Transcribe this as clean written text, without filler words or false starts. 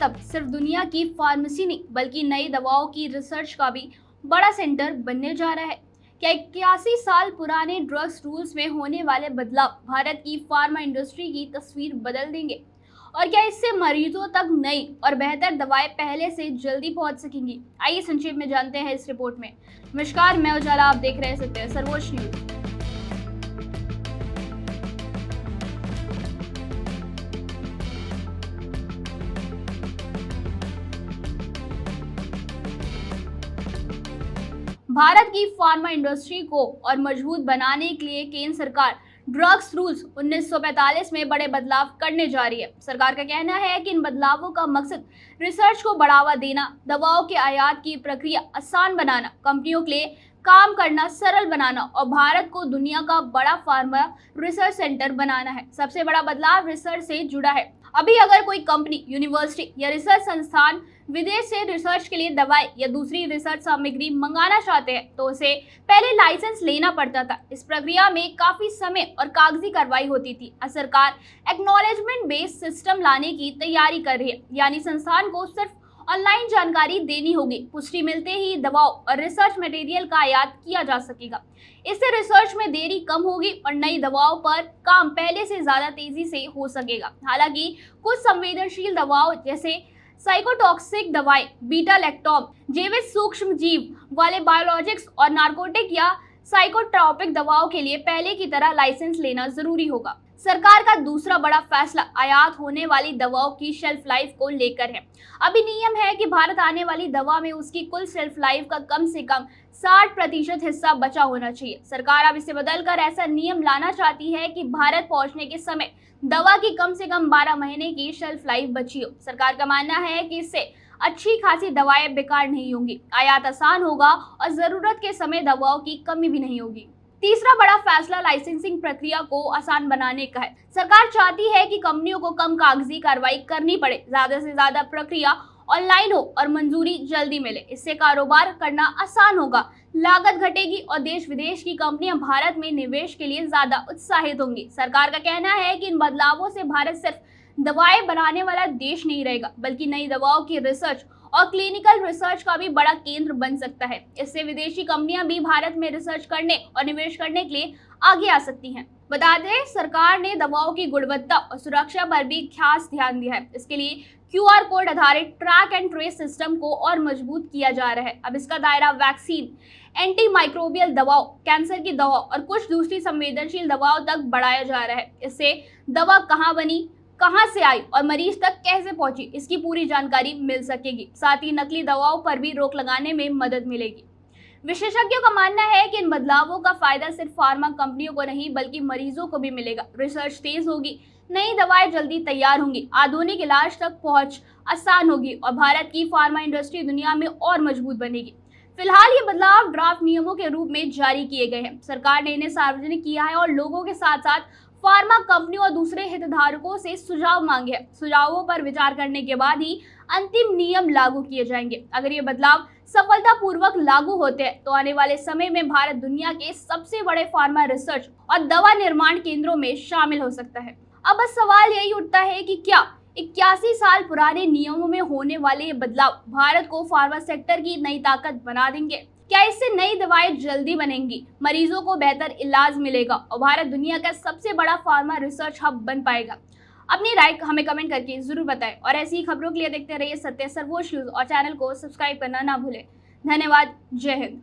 अब सिर्फ दुनिया की फार्मेसी नहीं बल्कि नई दवाओं की रिसर्च का भी बड़ा सेंटर बनने जा रहा है। क्या 81 साल पुराने ड्रग्स रूल्स में होने वाले बदलाव भारत की फार्मा इंडस्ट्री की तस्वीर बदल देंगे? और क्या इससे मरीजों तक नई और बेहतर दवाएं पहले से जल्दी पहुंच सकेंगी? आइए संक्षेप में जानते हैं इस रिपोर्ट में। नमस्कार, मैं उजाला, आप देख रहे हैं सर्वोच्च न्यूज। भारत की फार्मा इंडस्ट्री को और मजबूत बनाने के लिए केंद्र सरकार ड्रग्स रूल्स 1945 में बड़े बदलाव करने जा रही है। सरकार का कहना है कि इन बदलावों का मकसद रिसर्च को बढ़ावा देना, दवाओं के आयात की प्रक्रिया आसान बनाना, कंपनियों के लिए काम करना सरल बनाना और भारत को दुनिया का बड़ा फार्मा रिसर्च सेंटर बनाना है। सबसे बड़ा बदलाव रिसर्च से जुड़ा है। अभी अगर कोई कंपनी, यूनिवर्सिटी या रिसर्च संस्थान विदेश से रिसर्च के लिए दवाएं या दूसरी रिसर्च सामग्री मंगाना चाहते हैं तो उसे पहले लाइसेंस लेना पड़ता था। इस प्रक्रिया में काफी समय और कागजी कार्रवाई होती थी। सरकार एक्नॉलेजमेंट बेस्ड सिस्टम लाने की तैयारी कर रही है, यानी संस्थान को सिर्फ ऑनलाइन जानकारी देनी होगी। पुष्टि मिलते ही दवाओं और रिसर्च मटेरियल का आयात किया जा सकेगा। इससे रिसर्च में देरी कम होगी और नई दवाओं पर काम पहले से ज्यादा तेजी से हो सकेगा। हालांकि कुछ संवेदनशील दवाओं जैसे साइकोटॉक्सिक दवाएं, बीटा लैक्टोम, जैविक सूक्ष्म जीव वाले बायोलॉजिक्स और नार्कोटिक या साइकोट्रॉपिक दवाओं के लिए पहले की तरह लाइसेंस लेना जरूरी होगा। सरकार का दूसरा बड़ा फैसला आयात होने वाली दवाओं की शेल्फ लाइफ को लेकर है। अभी नियम है कि भारत आने वाली दवा में उसकी कुल शेल्फ लाइफ का कम से कम 60% हिस्सा बचा होना चाहिए। सरकार अब इसे बदलकर ऐसा नियम लाना चाहती है कि भारत पहुंचने के समय दवा की कम से कम 12 महीने की शेल्फ लाइफ बची हो। सरकार का मानना है कि इससे अच्छी खासी दवाएं बेकार नहीं होंगी, आयात आसान होगा और जरूरत के समय दवाओं की कमी भी नहीं होगी। तीसरा बड़ा फैसला लाइसेंसिंग प्रक्रिया को आसान बनाने का है। सरकार चाहती है कि कंपनियों को कम कागजी कार्रवाई करनी पड़े, ज्यादा से ज्यादा प्रक्रिया ऑनलाइन हो और मंजूरी जल्दी मिले। इससे कारोबार करना आसान होगा, लागत घटेगी और देश विदेश की कंपनियां भारत में निवेश के लिए ज्यादा उत्साहित होंगी। सरकार का कहना है कि इन बदलावों से भारत सिर्फ दवाएं बनाने वाला देश नहीं रहेगा बल्कि नई दवाओं की रिसर्च और क्लिनिकल रिसर्च का भी बड़ा केंद्र बन सकता है। इससे विदेशी कंपनियां भी भारत में रिसर्च करने और निवेश करने के लिए आगे आ सकती हैं। बता दें, सरकार ने दवाओं की गुणवत्ता और सुरक्षा पर भी खास ध्यान दिया है। इसके लिए QR कोड आधारित ट्रैक एंड ट्रेस सिस्टम को और मजबूत किया जा रहा है। अब इसका दायरा वैक्सीन, एंटी माइक्रोबियल दवाओं, कैंसर की दवाओं और कुछ दूसरी संवेदनशील दवाओं तक बढ़ाया जा रहा है। इससे दवा कहाँ बनी, कहां से आई और मरीज तक कैसे पहुंची, इसकी पूरी जानकारी मिल सकेगी। साथ ही नकली दवाओं पर भी रोक लगाने में मदद मिलेगी। विशेषज्ञों का मानना है कि इन बदलावों का फायदा सिर्फ फार्मा कंपनियों को नहीं बल्कि मरीजों को भी मिलेगा। रिसर्च तेज होगी, नई दवाएं जल्दी तैयार होंगी, आधुनिक इलाज तक पहुंच आसान होगी और भारत की फार्मा इंडस्ट्री दुनिया में और मजबूत बनेगी। फिलहाल ये बदलाव ड्राफ्ट नियमों के रूप में जारी किए गए हैं। सरकार ने इन्हें सार्वजनिक किया है और लोगों के साथ साथ फार्मा कंपनियों और दूसरे हितधारकों से सुझाव मांगे हैं। सुझावों पर विचार करने के बाद ही अंतिम नियम लागू किए जाएंगे। अगर ये बदलाव सफलतापूर्वक लागू होते हैं तो आने वाले समय में भारत दुनिया के सबसे बड़े फार्मा रिसर्च और दवा निर्माण केंद्रों में शामिल हो सकता है। अब बस सवाल यही उठता है कि क्या 81 साल पुराने नियमों में होने वाले ये बदलाव भारत को फार्मा सेक्टर की नई ताकत बना देंगे? क्या इससे नई दवाएं जल्दी बनेंगी, मरीजों को बेहतर इलाज मिलेगा और भारत दुनिया का सबसे बड़ा फार्मा रिसर्च हब बन पाएगा? अपनी राय हमें कमेंट करके जरूर बताएं और ऐसी ही खबरों के लिए देखते रहिए सत्य सर्वोच्च न्यूज और चैनल को सब्सक्राइब करना ना भूलें। धन्यवाद। जय हिंद।